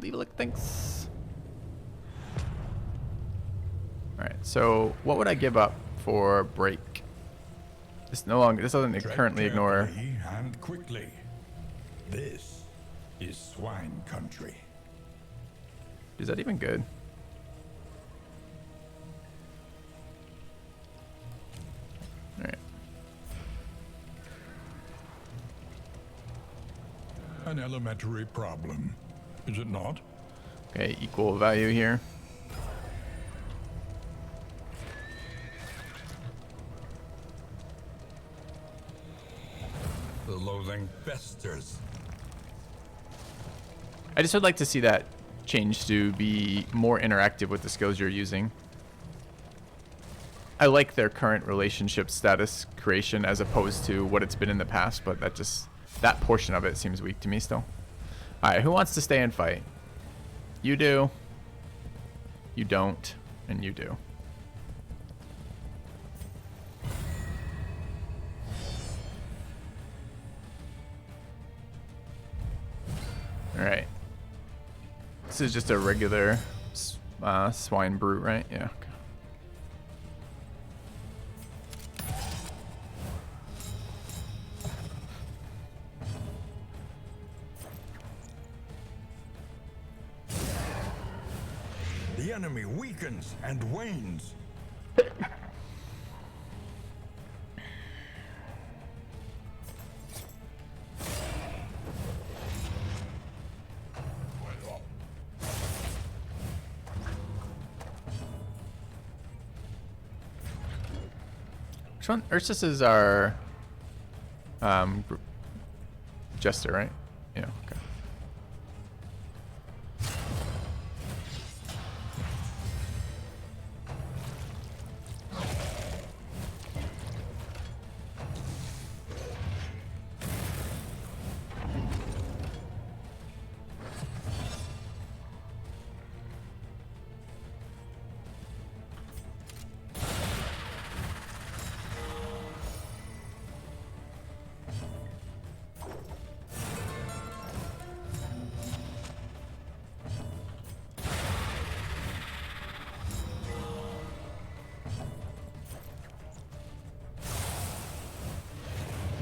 Leave a lick, thanks. Alright, so what would I give up for break? This doesn't currently ignore. And quickly. This is swine country. Is that even good? Alright. An elementary problem, is it not? Okay, equal value here. The loathing festers. I just would like to see that change to be more interactive with the skills you're using. I like their current relationship status creation as opposed to what it's been in the past, but that portion of it seems weak to me still. Alright, who wants to stay and fight? You do. You don't. And you do. Alright. This is just a regular swine brute, right? Yeah. Okay. The enemy weakens and wanes. Which one? Ursus is our Jester, right? Yeah, okay.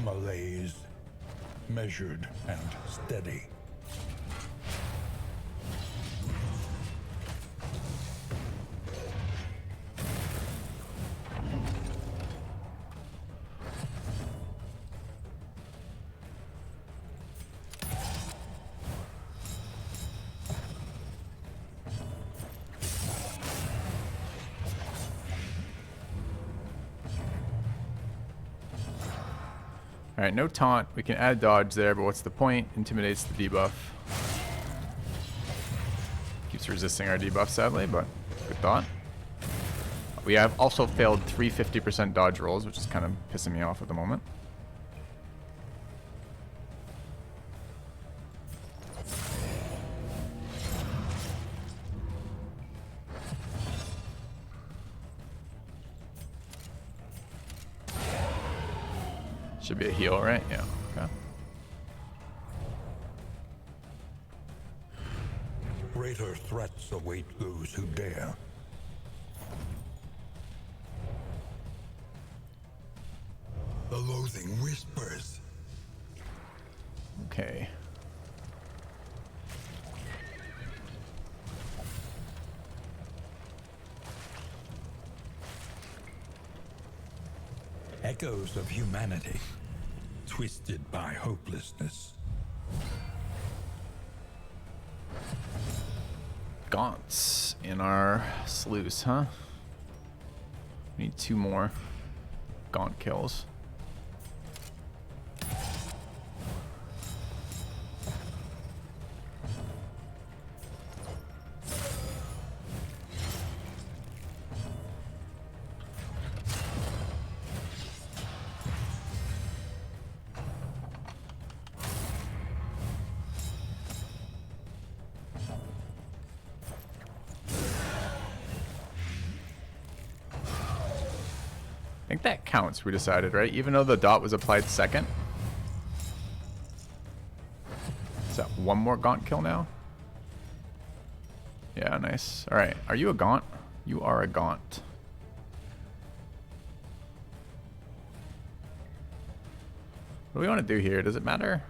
Malaise, measured and steady. Alright, no taunt. We can add dodge there, but what's the point? Intimidates the debuff. Keeps resisting our debuff, sadly, but good thought. We have also failed 3 50% dodge rolls, which is kind of pissing me off at the moment. Should be a heal, right? Yeah, okay. Greater threats await those who dare. The loathing whispers. Okay. Echoes of humanity, twisted by hopelessness. Gaunts in our sluice, huh? We need 2 more gaunt kills. I think that counts, we decided, right? Even though the dot was applied second. Is that 1 more gaunt kill now? Yeah, nice. Alright, are you a gaunt? You are a gaunt. What do we want to do here? Does it matter?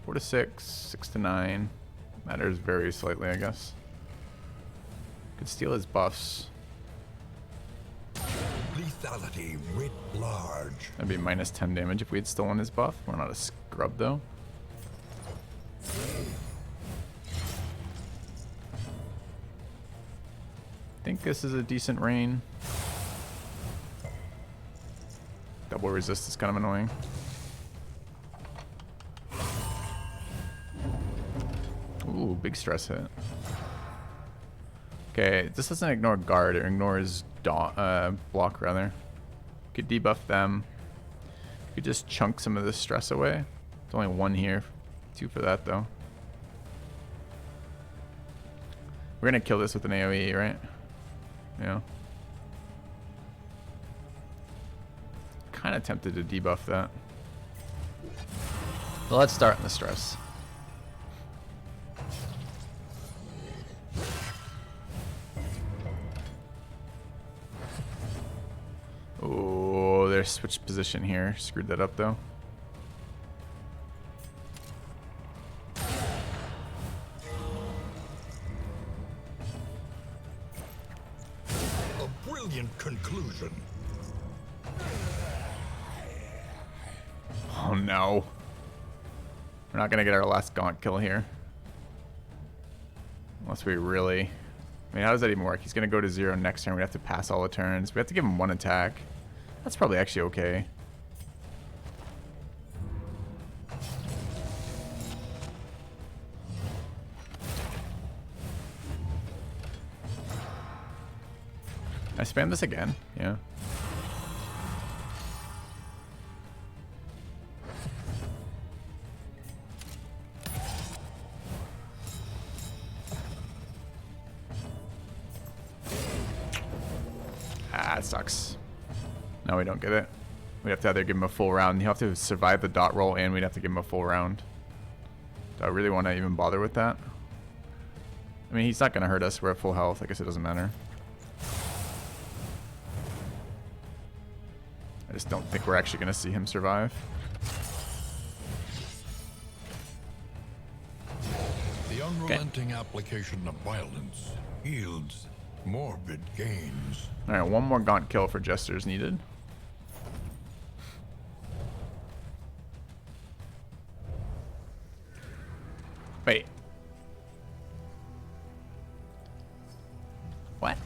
4 to 6, 6 to 9. Matters very slightly, I guess. Could steal his buffs. Lethality writ large. That'd be minus 10 damage if we had stolen his buff. We're not a scrub, though. I think this is a decent rain. Double resist is kind of annoying. Ooh, big stress hit. Okay, this doesn't ignore guard, it ignores block rather. Could debuff them. Could just chunk some of this stress away. There's only 1 here. 2 for that though. We're gonna kill this with an AoE, right? Yeah. Kind of tempted to debuff that. But let's start on the stress. Oh, they switched position here. Screwed that up though. A brilliant conclusion. Oh no. We're not gonna get our last gaunt kill here. Unless we really... I mean, how does that even work? He's gonna go to 0 next turn. We have to pass all the turns. We have to give him 1 attack. That's probably actually okay. I spam this again? Yeah. Ah, it sucks. No, we don't get it. We'd have to either give him a full round. He'll have to survive the dot roll, and we'd have to give him a full round. Do I really want to even bother with that? I mean, he's not going to hurt us. We're at full health. I guess it doesn't matter. I just don't think we're actually going to see him survive. The unrelenting application of violence yields morbid gains. Alright, 1 more gaunt kill for Jester is needed. Wait. What?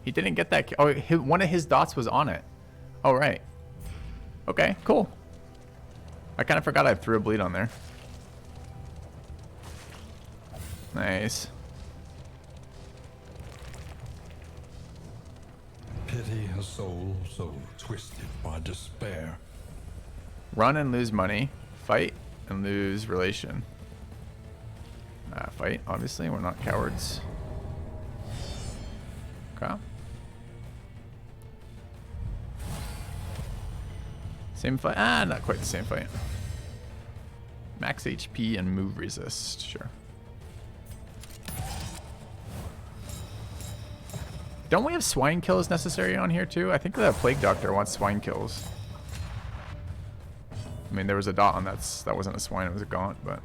He didn't get that. Oh, one of his dots was on it. Oh, right. Okay, cool. I kind of forgot I threw a bleed on there. Nice. Pity a soul so twisted by despair. Run and lose money. Fight and lose relation. Fight, obviously. We're not cowards. Okay. Same fight. Ah, not quite the same fight. Max HP and move resist. Sure. Don't we have swine kills necessary on here too? I think the Plague Doctor wants swine kills. I mean, there was a dot on that wasn't a swine, it was a gaunt, but...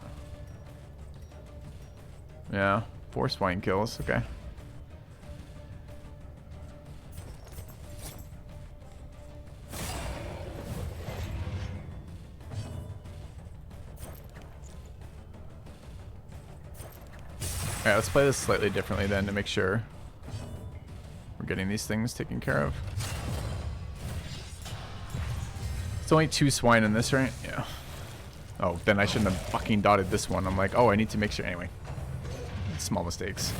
Yeah, 4 swine kills, okay. Alright, let's play this slightly differently then to make sure we're getting these things taken care of. It's only 2 swine in this, right? Yeah. Oh, then I shouldn't have fucking dotted this one. I'm like, oh, I need to make sure. Anyway. Small mistakes.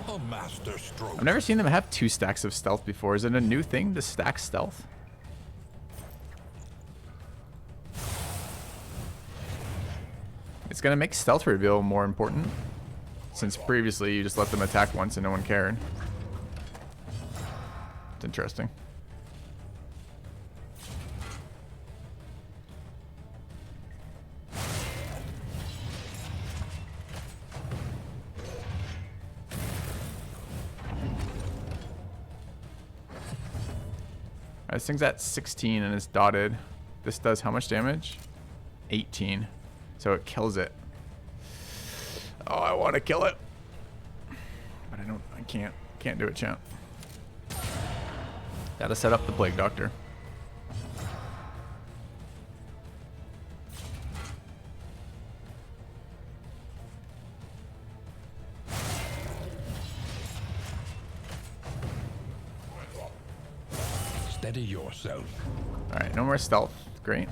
A master stroke. I've never seen them have 2 stacks of stealth before. Is it a new thing to stack stealth? It's going to make stealth reveal more important, since previously you just let them attack once and no one cared. It's interesting. This thing's at 16 and it's dotted. This does how much damage? 18. So it kills it. Oh, I want to kill it. But I can't. Can't do it, champ. Gotta set up the Plague Doctor. Steady yourself. Alright, no more stealth. Great.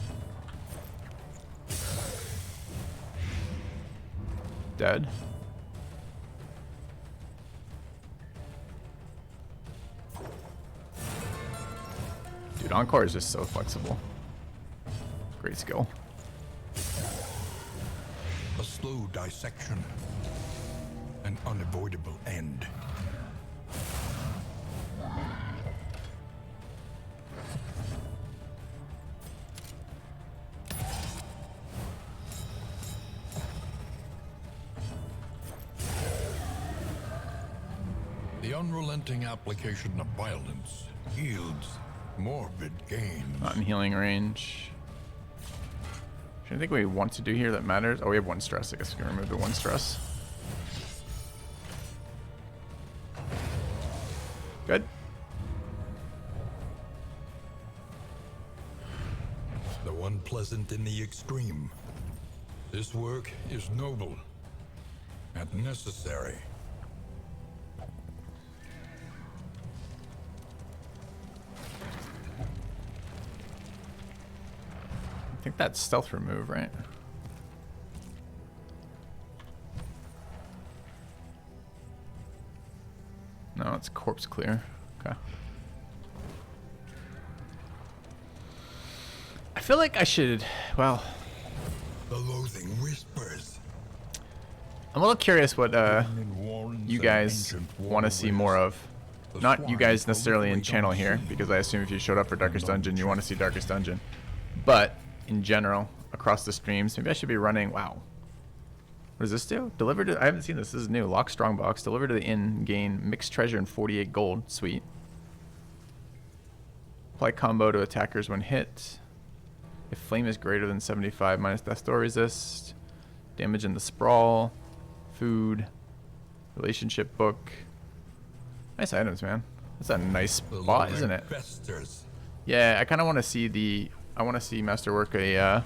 Dead. Dude, Encore is just so flexible. Great skill. A slow dissection. An unavoidable end. The unrelenting application of violence yields morbid gains. Not in healing range. Anything we want to do here that matters? Oh, we have one stress. I guess we can remove the one stress. Good. Though unpleasant in the extreme, this work is noble and necessary. I think that's stealth remove, right? No, it's corpse clear. Okay. I feel like I should, well, The loathing whispers. I'm a little curious what you guys want to see more of. Not you guys necessarily in channel here, because I assume if you showed up for Darkest Dungeon, you want to see Darkest Dungeon. But in general, across the streams, maybe I should be running, wow. What does this do? Deliver to, I haven't seen this, this is new. Lock Strongbox, deliver to the inn, gain mixed treasure and 48 gold. Sweet. Apply combo to attackers when hit. If flame is greater than 75, minus death door resist. Damage in the sprawl. Food. Relationship book. Nice items, man. That's a nice spot, isn't it? Festers. Yeah, I kind of want to see the, I want to see Masterwork a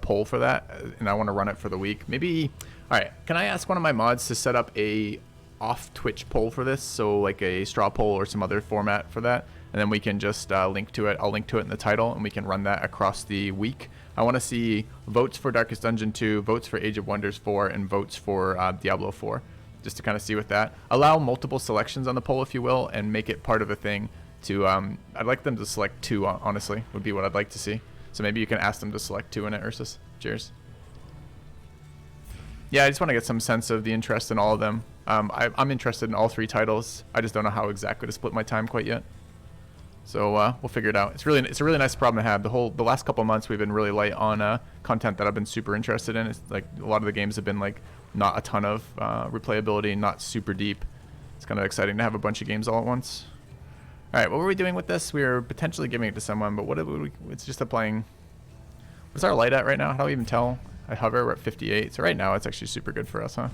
poll for that, and I want to run it for the week. Maybe, all right, can I ask one of my mods to set up a off Twitch poll for this? So like a straw poll or some other format for that, and then we can just link to it. I'll link to it in the title, and we can run that across the week. I want to see votes for Darkest Dungeon 2, votes for Age of Wonders 4, and votes for Diablo 4, just to kind of see with that. Allow multiple selections on the poll, if you will, and make it part of a thing to, I'd like them to select 2, honestly, would be what I'd like to see. So maybe you can ask them to select 2 in it, Ursus. Cheers. Yeah, I just want to get some sense of the interest in all of them. I'm interested in all 3 titles. I just don't know how exactly to split my time quite yet. So we'll figure it out. It's a really nice problem to have. The last couple of months we've been really light on content that I've been super interested in. It's like a lot of the games have been like not a ton of replayability, not super deep. It's kind of exciting to have a bunch of games all at once. All right, what were we doing with this? We were potentially giving it to someone, but it's just applying. What's our light at right now? How do we even tell? I hover, we're at 58. So right now it's actually super good for us, huh?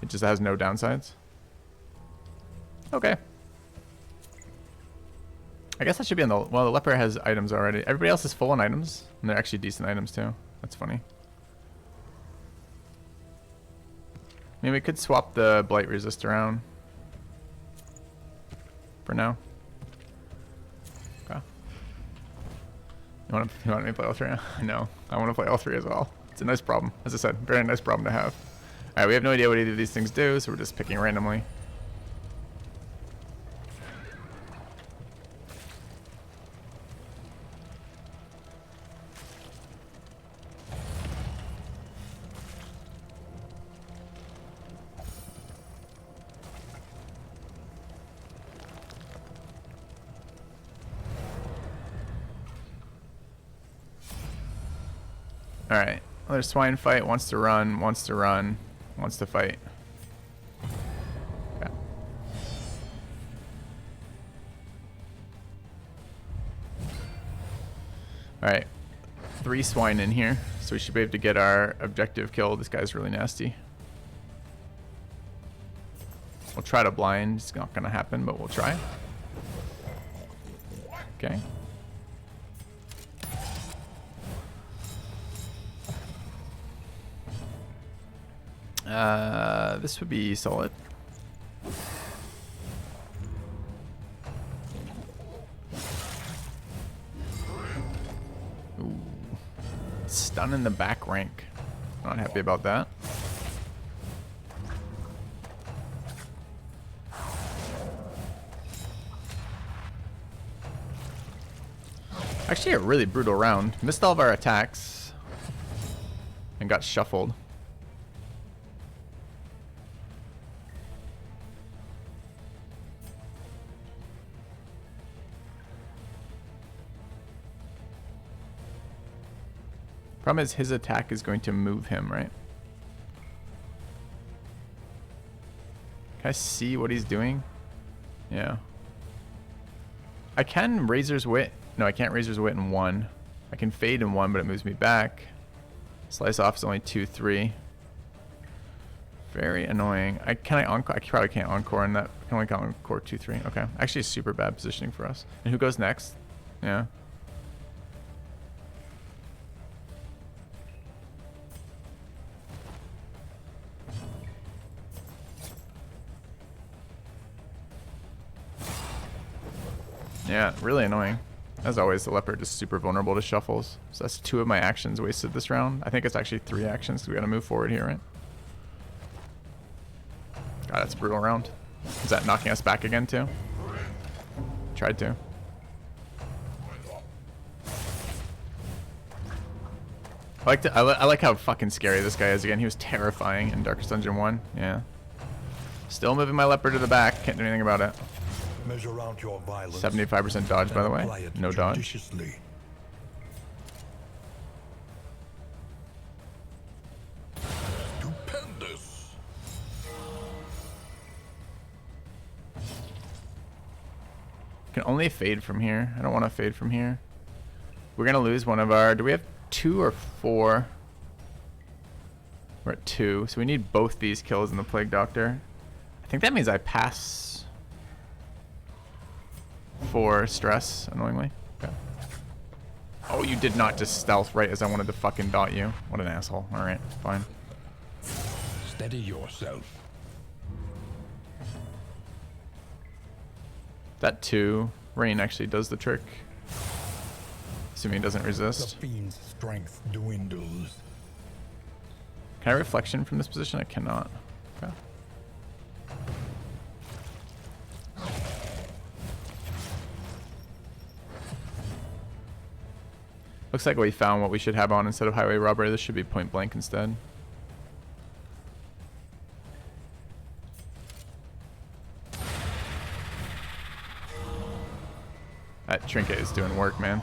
It just has no downsides. Okay. I guess that should be on the, well, the Leper has items already. Everybody else is full on items, and they're actually decent items too. That's funny. I mean, we could swap the Blight Resist around for now. Okay. You want me to play all 3? I know. I want to play all 3 as well. It's a nice problem. As I said, very nice problem to have. Alright, we have no idea what either of these things do, so we're just picking randomly. Alright. Another swine fight. Wants to run. Wants to run. Wants to fight. Okay. Alright. 3 swine in here. So we should be able to get our objective killed. This guy's really nasty. We'll try to blind. It's not going to happen, but we'll try. Okay. This would be solid. Ooh. Stun in the back rank. Not happy about that. Actually, a really brutal round. Missed all of our attacks and got shuffled. Problem is his attack is going to move him, right? Can I see what he's doing? Yeah. I can Razor's Wit. No, I can't Razor's Wit in 1. I can Fade in 1, but it moves me back. Slice Off is only 2-3. Very annoying. Can I Encore? I probably can't Encore in that. I can only Encore 2-3. Okay. Actually, super bad positioning for us. And who goes next? Yeah. Yeah, really annoying. As always, the Leper just super vulnerable to shuffles. So that's 2 of my actions wasted this round. I think it's actually 3 actions, so we gotta move forward here, right? God, that's a brutal round. Is that knocking us back again, too? Tried to. I like how fucking scary this guy is again. He was terrifying in Darkest Dungeon 1. Yeah. Still moving my Leper to the back. Can't do anything about it. Measure out your violence. 75% dodge, by the way. No dodge. Stupendous. Can only fade from here. I don't want to fade from here. We're gonna lose one of our. Do we have 2 or 4? We're at 2, so we need both these kills in the Plague Doctor. I think that means I pass. 4 stress, annoyingly. Okay. Oh, you did not just stealth right as I wanted to fucking dot you. What an asshole. Alright, fine. Steady yourself. That 2. Rain actually does the trick. Assuming it doesn't resist. The fiend's strength dwindles. Can I reflection from this position? I cannot. Okay. Looks like we found what we should have on instead of highway robbery. This should be point blank instead. That trinket is doing work, man.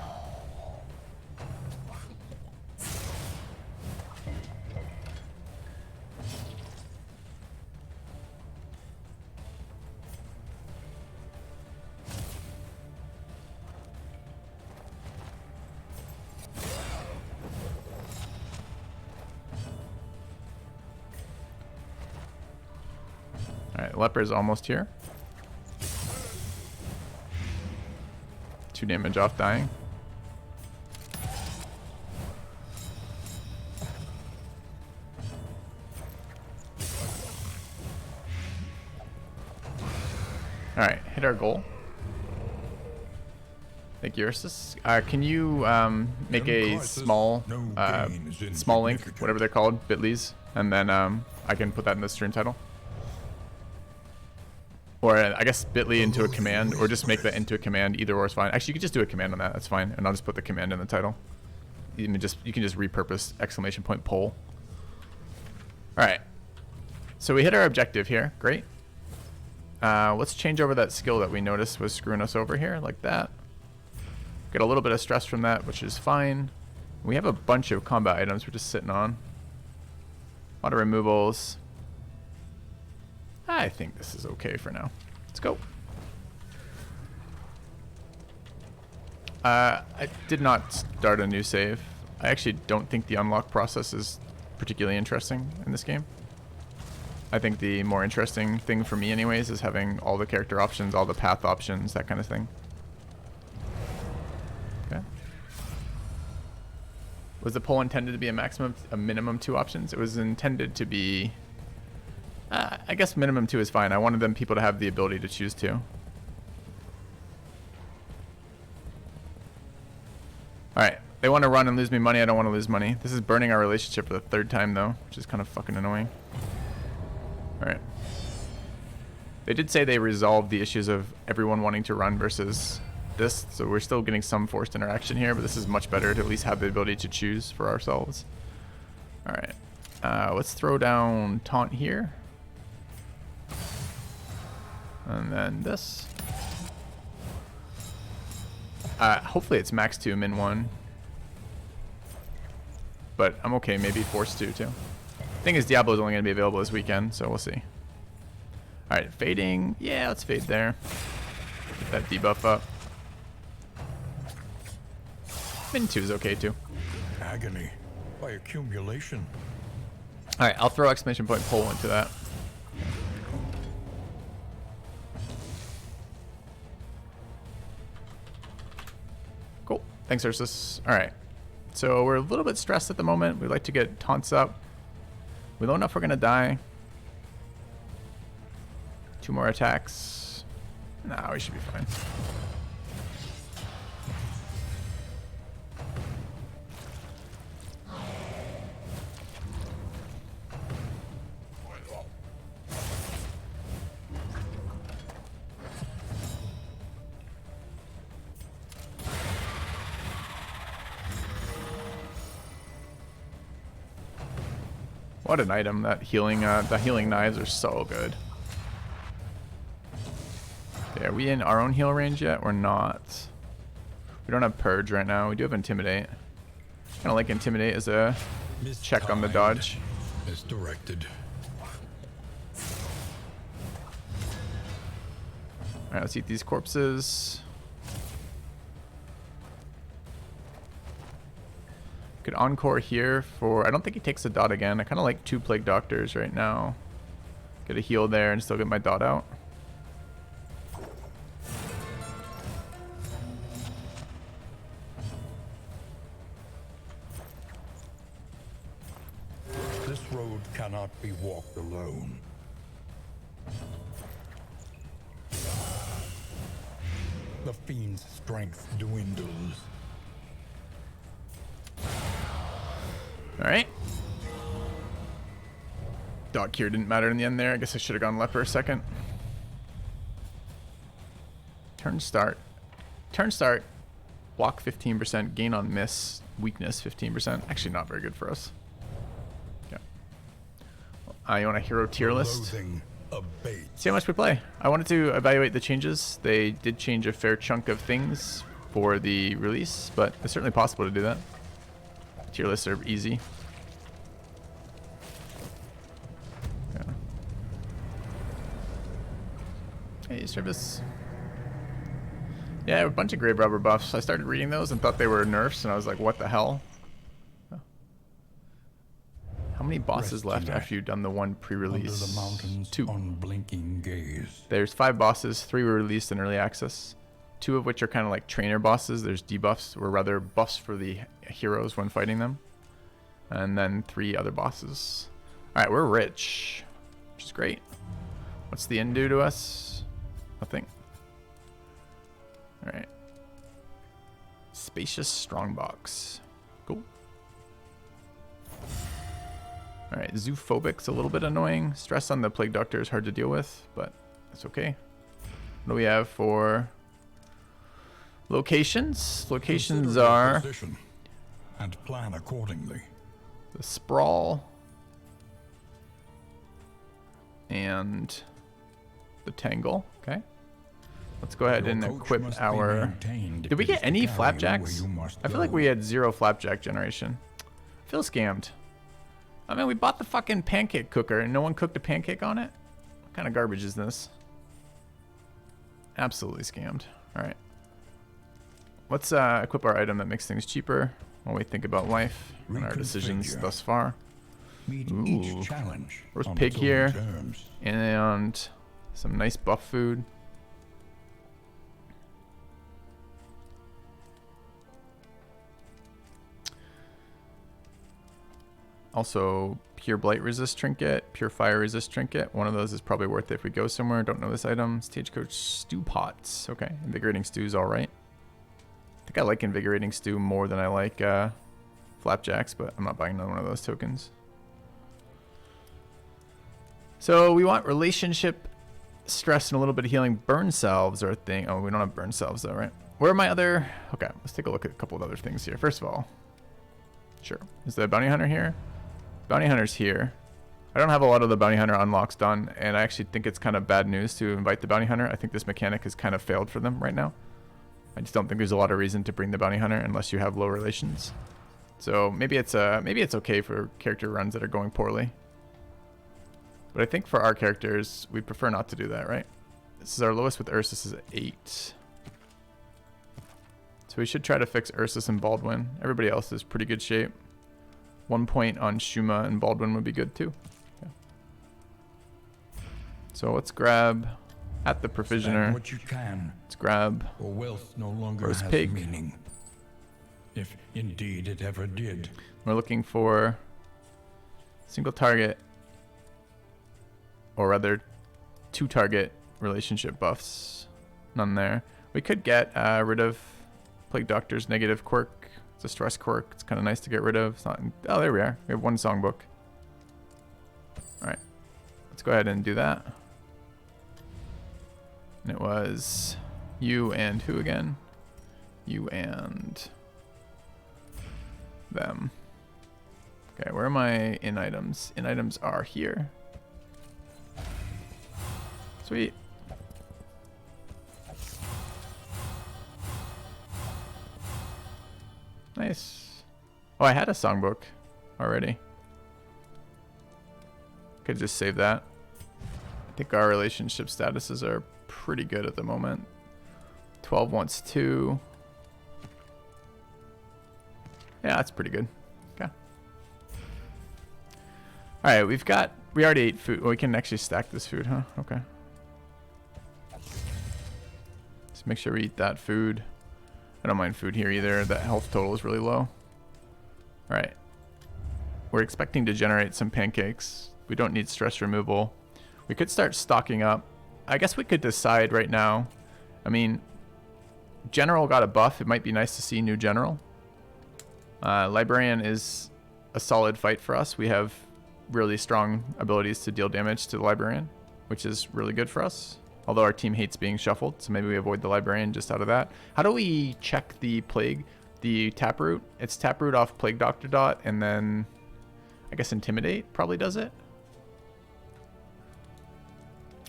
Alright, Leper's almost here. 2 damage off dying. Alright, hit our goal. Thank you, Ursus. Can you make a small link, whatever they're called, bit.lys, and then I can put that in the stream title? Or I guess bit.ly into a command, or just make that into a command. Either or is fine. Actually, you could just do a command on that. That's fine, and I'll just put the command in the title. You can just repurpose !poll. All right. So we hit our objective here. Great. Let's change over that skill that we noticed was screwing us over here, like that. Get a little bit of stress from that, which is fine. We have a bunch of combat items we're just sitting on. A lot of removals. I think this is okay for now. Let's go. I did not start a new save. I actually don't think the unlock process is particularly interesting in this game. I think the more interesting thing for me anyways is having all the character options, all the path options, that kind of thing. Okay. Was the poll intended to be a minimum 2 options? It was intended to be, I guess minimum 2 is fine. I wanted people to have the ability to choose 2. Alright, they want to run and lose me money. I don't want to lose money. This is burning our relationship for the 3rd time though, which is kind of fucking annoying. Alright. They did say they resolved the issues of everyone wanting to run versus this, so we're still getting some forced interaction here, but this is much better to at least have the ability to choose for ourselves. Alright. Let's throw down taunt here. And then this. Hopefully it's max 2, min 1. But I'm okay, maybe force 2 too. Thing is, Diablo is only going to be available this weekend, so we'll see. Alright, fading. Yeah, let's fade there. Get that debuff up. Min 2 is okay too. Agony by accumulation. Alright, I'll throw exclamation point pull into that. Cool. Thanks, Ursus. Alright. So we're a little bit stressed at the moment. We'd like to get taunts up. We don't know if we're going to die. 2 more attacks. Nah, we should be fine. What an item! That healing, the healing knives are so good. Okay, are we in our own heal range yet? We're not. We don't have Purge right now. We do have Intimidate. Kind of like Intimidate as a check on the dodge. As directed. Alright, let's eat these corpses. Could encore here for... I don't think he takes a dot again. I kind of like 2 Plague Doctors right now. Get a heal there and still get my dot out. This road cannot be walked alone. The fiend's strength dwindles. Alright. Dot cure didn't matter in the end there. I guess I should have gone Leper a second. Turn start. Turn start. Block 15%. Gain on miss. Weakness 15%. Actually not very good for us. Okay. You want a hero tier list? See how much we play. I wanted to evaluate the changes. They did change a fair chunk of things for the release, but it's certainly possible to do that. Tier lists are easy. Yeah. Hey, service. Yeah, a bunch of grave robber buffs. I started reading those and thought they were nerfs, and I was like, what the hell? Oh. How many bosses left after you've done the one pre-release? Under the mountains, 2. unblinking gaze. There's 5 bosses. 3 were released in early access. 2 of which are kind of like trainer bosses. There's debuffs, or rather buffs for the heroes when fighting them. And then 3 other bosses. Alright, we're rich, which is great. What's the end do to us? Nothing. Alright. Spacious strongbox. Cool. Alright, Zoophobic's a little bit annoying. Stress on the Plague Doctor is hard to deal with, but that's okay. What do we have for locations? Locations are and plan accordingly. The Sprawl and the Tangle. Okay. Let's go ahead Your and coach equip must be our... maintained. Did we It get is the any carrion flapjacks? where you must I feel like go. we had 0 flapjack generation. I feel scammed. I mean, we bought the fucking pancake cooker and no one cooked a pancake on it? What kind of garbage is this? Absolutely scammed. Alright. Let's equip our item that makes things cheaper while we think about life and our decisions Reconfigure. thus far. Meet Ooh. each challenge Roast on pig its own here. terms. And some nice buff food. Also, pure blight resist trinket, pure fire resist trinket. One of those is probably worth it if we go somewhere. Don't know this item. Stagecoach stew pots. Okay, invigorating stew's all right. I think I like invigorating stew more than I like flapjacks, but I'm not buying another one of those tokens. So we want relationship, stress, and a little bit of healing. Burn salves are a thing. Oh, we don't have burn salves though, right? Where are my other... Okay, let's take a look at a couple of other things here. First of all, sure. Is the bounty hunter here? Bounty hunter's here. I don't have a lot of the bounty hunter unlocks done, and I actually think it's kind of bad news to invite the bounty hunter. I think this mechanic has kind of failed for them right now. I just don't think there's a lot of reason to bring the bounty hunter unless you have low relations. So maybe it's okay for character runs that are going poorly. But I think for our characters, we prefer not to do that, right? This is our lowest with Ursus is 8. So we should try to fix Ursus and Baldwin. Everybody else is pretty good shape. 1 point on Shuma and Baldwin would be good too. Okay. So let's grab at the provisioner. What you can, Let's grab or wealth no longer roast has pig. meaning. If indeed it ever did. We're looking for single target, or rather 2 target relationship buffs. None there. We could get rid of Plague Doctor's negative quirk. It's a stress quirk. It's kind of nice to get rid of. It's not. Oh, there we are. We have 1 songbook. All right. Let's go ahead and do that. And it was you and who again? You and them. Okay, where are my in items? In items are here. Sweet. Nice. Oh, I had a songbook already. Could just save that. I think our relationship statuses are pretty good at the moment. 12 wants 2. Yeah, that's pretty good. Okay. Alright, we already ate food. Well, we can actually stack this food, huh? Okay. Let's make sure we eat that food. I don't mind food here either. That health total is really low. Alright. We're expecting to generate some pancakes. We don't need stress removal. We could start stocking up. I guess we could decide right now. I mean, General got a buff. It might be nice to see new General. Librarian is a solid fight for us. We have really strong abilities to deal damage to the Librarian, which is really good for us. Although our team hates being shuffled, so maybe we avoid the Librarian just out of that. How do we check the Plague, the Taproot? It's Taproot off Plague Doctor Dot, and then I guess Intimidate probably does it.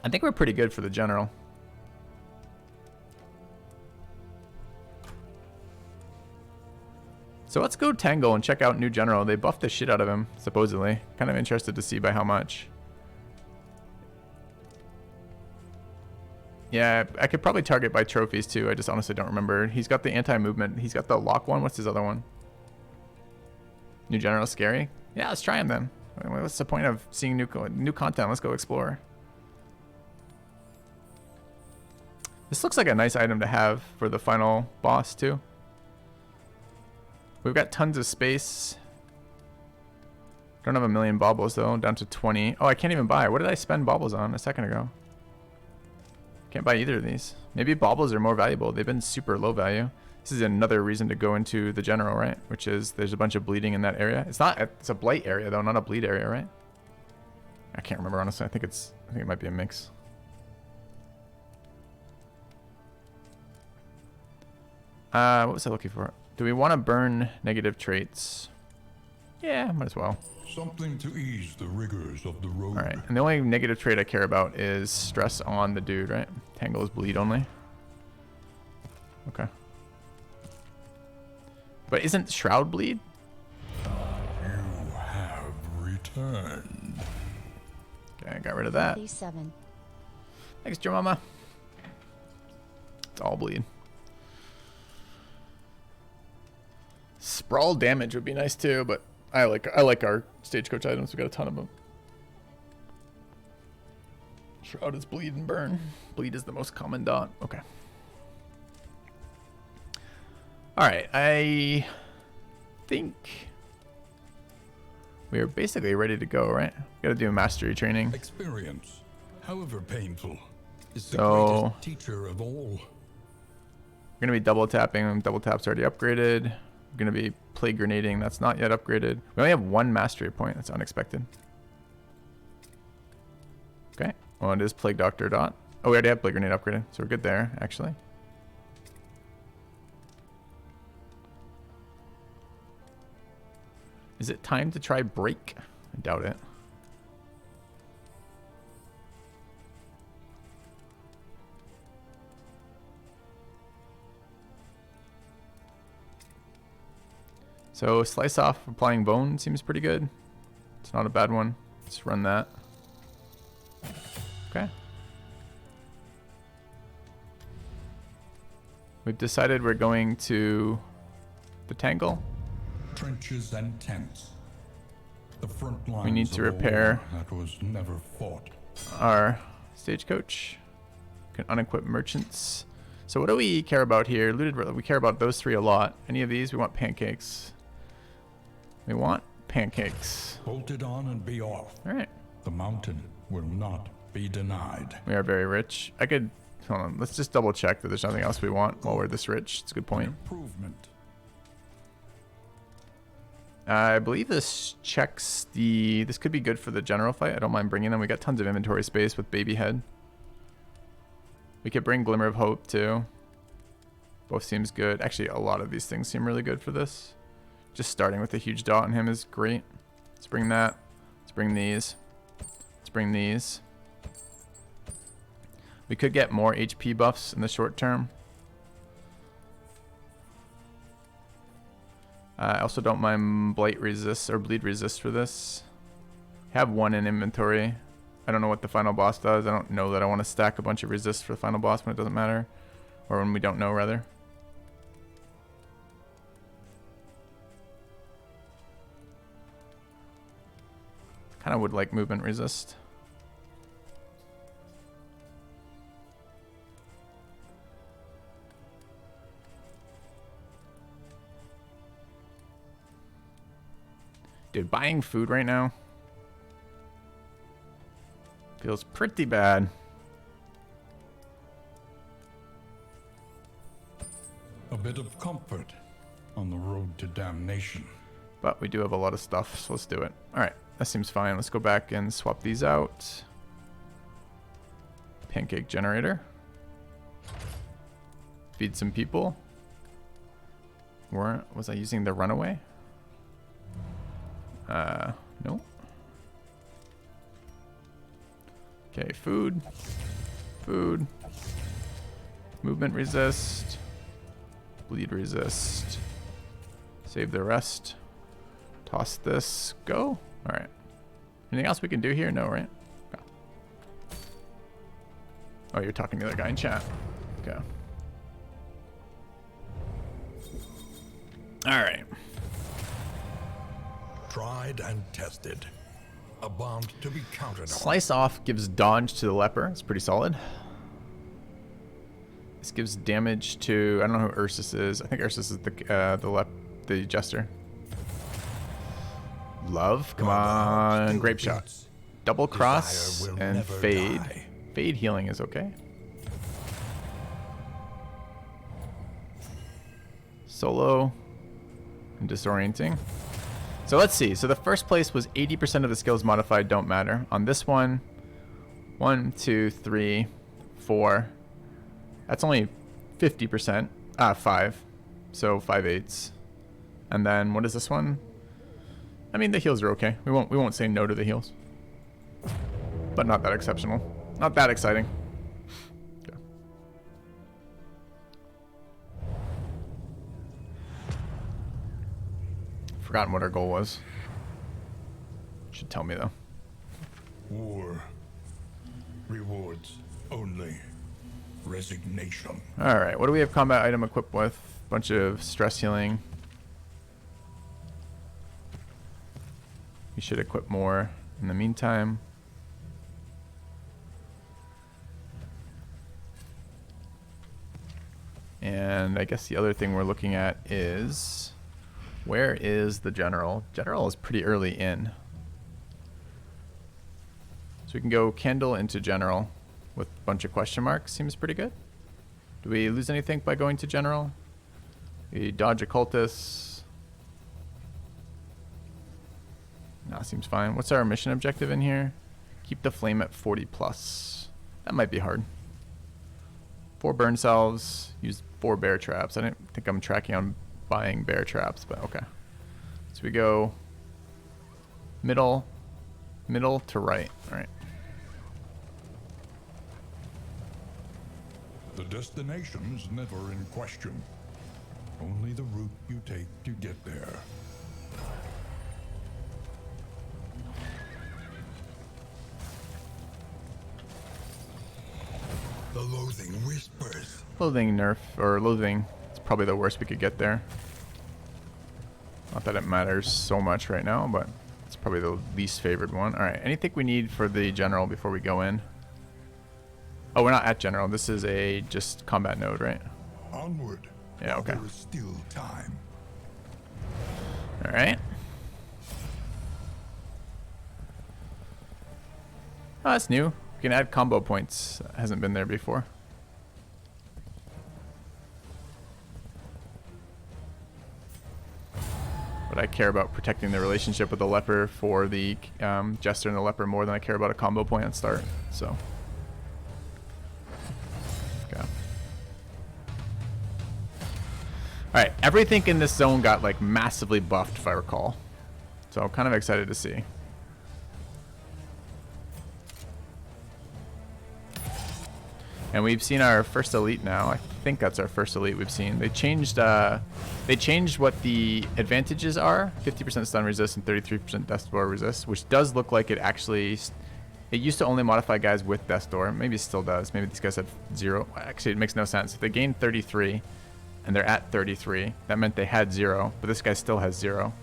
I think we're pretty good for the General. So let's go Tangle and check out new General. They buffed the shit out of him, supposedly. Kind of interested to see by how much. Yeah, I could probably target by trophies too. I just honestly don't remember. He's got the anti-movement. He's got the lock one. What's his other one? New General scary? Yeah, let's try him then. What's the point of seeing new content? Let's go explore. This looks like a nice item to have for the final boss too. We've got tons of space. Don't have a million baubles though, down to 20. Oh, I can't even buy. What did I spend baubles on a second ago? Can't buy either of these. Maybe baubles are more valuable. They've been super low value. This is another reason to go into the General, right? Which is there's a bunch of bleeding in that area. It's a blight area though, not a bleed area, right? I can't remember honestly. I think it might be a mix. What was I looking for? Do we want to burn negative traits? Yeah, might as well. Something to ease the rigors of the road. Alright, and the only negative trait I care about is stress on the dude, right? Tangle is bleed only. Okay. But isn't Shroud bleed? You have returned. Okay, I got rid of that. 37. Thanks, Jemima. It's all bleed. Sprawl damage would be nice too, but I like our stagecoach items. We got a ton of them. Shroud is bleed and burn. Bleed is the most common dot. Okay. All right, I think we are basically ready to go, right? Got to do mastery training. Experience, however painful, is the So- greatest teacher of all. We're gonna be double tapping. Double tap's already upgraded. We're gonna be plague grenading. That's not yet upgraded. We only have one mastery point. That's unexpected. Okay. Well, it is plague doctor dot. Oh, we already have plague grenade upgraded, so we're good there. Actually. Is it time to try break? I doubt it. So slice off applying bone seems pretty good. It's not a bad one. Let's run that. Okay. We've decided we're going to the Tangle. Trenches and tents. The front lines We need to of a repair war that was never fought. our stagecoach. Can unequip merchants. So what do we care about here? Looted. We care about those three a lot. Any of these? We want pancakes. We want pancakes. Bolt it on and be off. All right. The mountain will not be denied. We are very rich. I could, hold on. Let's just double check that there's nothing else we want while we're this rich. It's a good point. Improvement. I believe this checks the, this could be good for the general fight. I don't mind bringing them. We got tons of inventory space with baby head. We could bring Glimmer of Hope too. Both seems good. Actually, a lot of these things seem really good for this. Just starting with a huge dot on him is great. Let's bring that. Let's bring these. Let's bring these. We could get more HP buffs in the short term. I also don't mind Blight Resist or Bleed Resist for this. Have one in inventory. I don't know what the final boss does. I don't know that I want to stack a bunch of resist for the final boss when it doesn't matter. Or when we don't know, rather. Kind of would like movement resist. Dude, buying food right now feels pretty bad. A bit of comfort on the road to damnation. But we do have a lot of stuff, so let's do it. Alright, that seems fine. Let's go back and swap these out. Pancake generator. Feed some people. Or was I using the runaway? No. Okay, food. Food. Movement resist. Bleed resist. Save the rest. Toss this. Go. Alright. Anything else we can do here? No, right? Okay. Oh, you're talking to the other guy in chat. Okay. Alright. Tried and tested. A bond to be counted on. Slice off gives dodge to the leper. It's pretty solid. This gives damage to, I don't know who Ursus is. I think Ursus is the Jester. Love, come on, grape shot. Double cross Desire will and never fade. die. Fade healing is okay. Solo and disorienting. So let's see. So the first place was 80% of the skills modified don't matter. On this one, 1, 2, 3, 4. That's only 50%. 5. So 5/8. And then what is this one? I mean, the heals are okay. We won't say no to the heals. But not that exceptional. Not that exciting. Okay. forgotten what our goal was. Should tell me though. War. Rewards only. Resignation. Alright, what do we have combat item equipped with? Bunch of stress healing. We should equip more in the meantime. And I guess the other thing we're looking at is, where is the general? General is pretty early in. So we can go candle into general with a bunch of question marks. Seems pretty good. Do we lose anything by going to general? We dodge occultists. Nah, seems fine. What's our mission objective in here? Keep the flame at 40 plus. That might be hard. 4 burn salves. Use 4 bear traps. I didn't think I'm tracking on buying bear traps, but okay. So we go middle to right. All right. The destination's never in question. Only the route you take to get there. The loathing whispers. Loathing nerf, or loathing. It's probably the worst we could get there. Not that it matters so much right now, but it's probably the least favored one. Alright, anything we need for the general before we go in? Oh, we're not at general. This is a just combat node, right? Onward. Yeah, okay. There is still time. Alright. Oh, that's new. We can add combo points. That hasn't been there before. But I care about protecting the relationship with the Leper for the Jester and the Leper more than I care about a combo point at start. So. Okay. Alright, everything in this zone got like massively buffed if I recall. So I'm kind of excited to see. And we've seen our first elite now. I think that's our first elite we've seen. They changed what the advantages are. 50% stun resist and 33% death door resist, which does look like it actually... It used to only modify guys with death door. Maybe it still does. Maybe these guys had 0. Actually, it makes no sense. If they gained 33 and they're at 33, that meant they had 0, but this guy still has 0.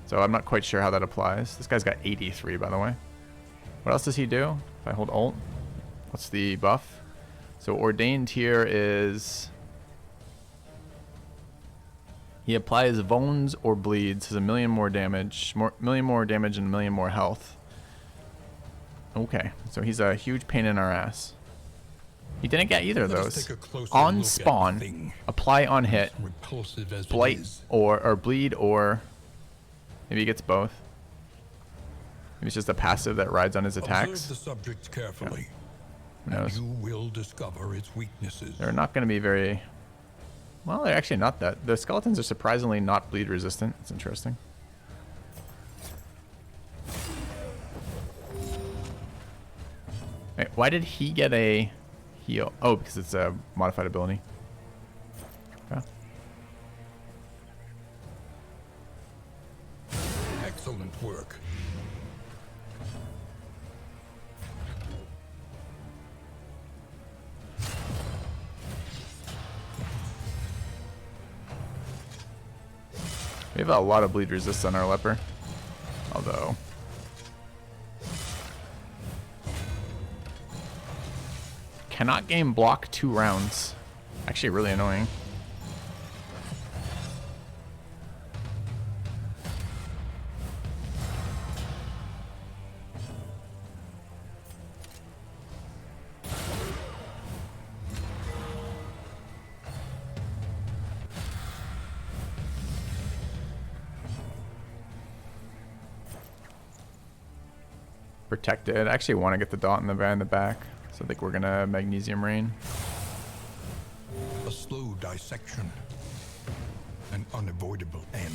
So I'm not quite sure how that applies. This guy's got 83, by the way. What else does he do? If I hold Alt, what's the buff? So ordained here is he applies wounds or bleeds, has a million more damage, million more damage and a million more health. Okay, so he's a huge pain in our ass. He didn't get either of those. On spawn, apply on hit, blight or bleed, or maybe he gets both. Maybe it's just a passive that rides on his attacks. Observe the subject carefully. Yeah. Who knows? And you will discover its weaknesses. They're not going to be very... Well, they're actually not that. The skeletons are surprisingly not bleed resistant. It's interesting. Wait, why did he get a heal? Oh, because it's a modified ability. Okay. Excellent work. We have a lot of bleed resist on our Leper. Although... Cannot game block 2 rounds. Actually really annoying. Protected. I actually want to get the dot in the van in the back. So I think we're gonna magnesium rain. A slow dissection. An unavoidable end.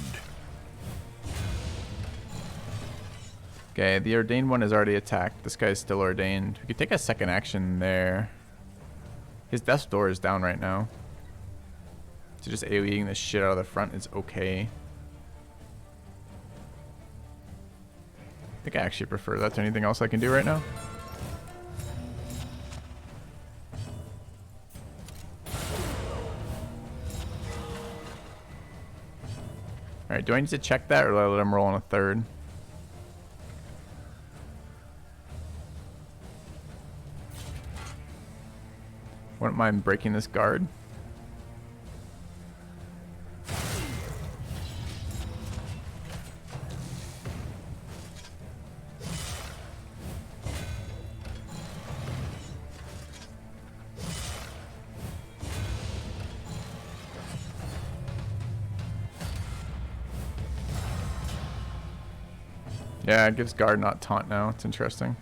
Okay, the ordained one is already attacked. This guy's still ordained. We could take a second action there. His death's door is down right now. So just AoEing the shit out of the front is okay. think I actually prefer that to anything else I can do right now. Alright, do I need to check that or do I let him roll on a third? Wouldn't mind breaking this guard. Yeah, it gives guard not taunt now. It's interesting.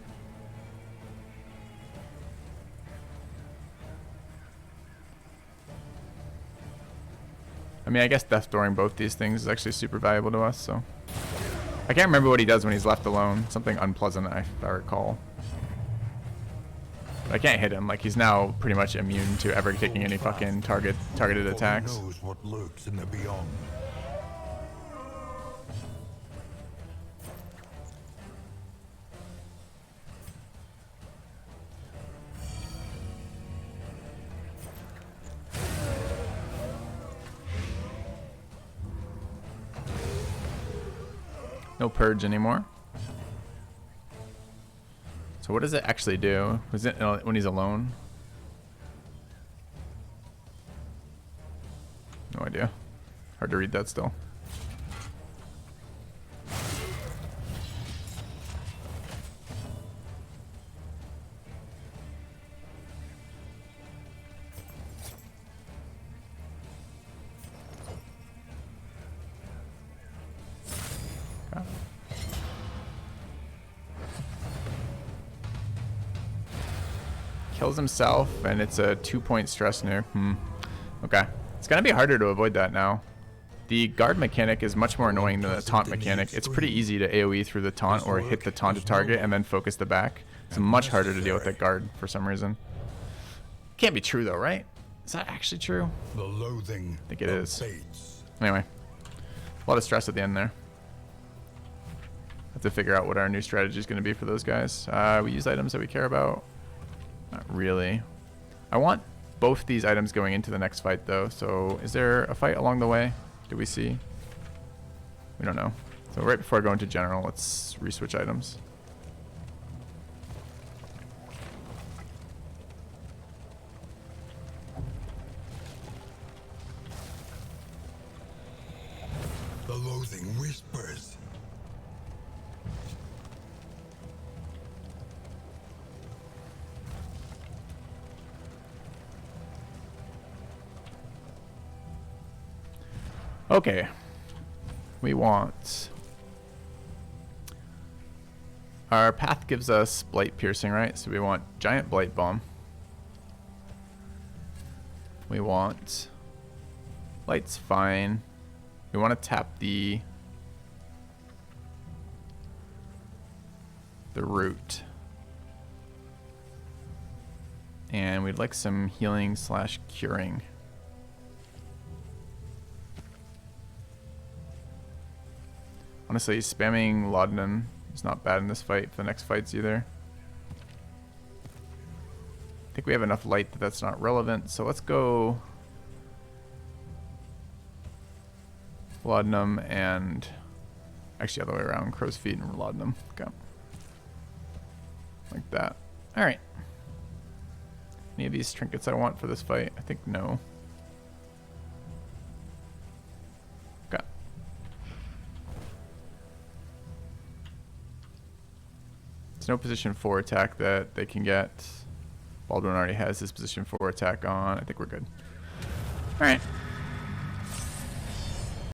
I mean, I guess death dooring both these things is actually super valuable to us, so. I can't remember what he does when he's left alone. Something unpleasant, if I recall. But I can't hit him. Like, he's now pretty much immune to ever taking any fucking targeted attacks. Knows what lurks in the beyond. No purge anymore. So what does it actually do? Was it when he's alone? No idea. Hard to read that still. Kills himself, and it's a 2-point stress nuke. Okay. It's gonna be harder to avoid that now. The guard mechanic is much more annoying than the taunt mechanic. It's pretty easy to AoE through the taunt or hit the taunted target and then focus the back. It's much harder to deal with that guard for some reason. Can't be true though, right? Is that actually true? The loathing I think it is. fates. Anyway. A lot of stress at the end there. Have to figure out what our new strategy is going to be for those guys. We use items that we care about. Not really. I want both these items going into the next fight though. So is there a fight along the way? Do we see? We don't know. So right before I go into general, let's reswitch items. The loathing whispers. Okay. We want... Our path gives us blight piercing, right? So we want giant blight bomb. We want... Light's fine. We want to tap the root. And we'd like some healing / curing. Honestly, spamming laudanum is not bad in this fight for the next fights either. I think we have enough light that that's not relevant, so let's go laudanum and actually other way around, crow's feet and laudanum. Okay. Like that. Alright. Any of these trinkets I want for this fight? I think no. Okay. There's no position 4 attack that they can get. Baldwin already has his position 4 attack on. I think we're good. Alright.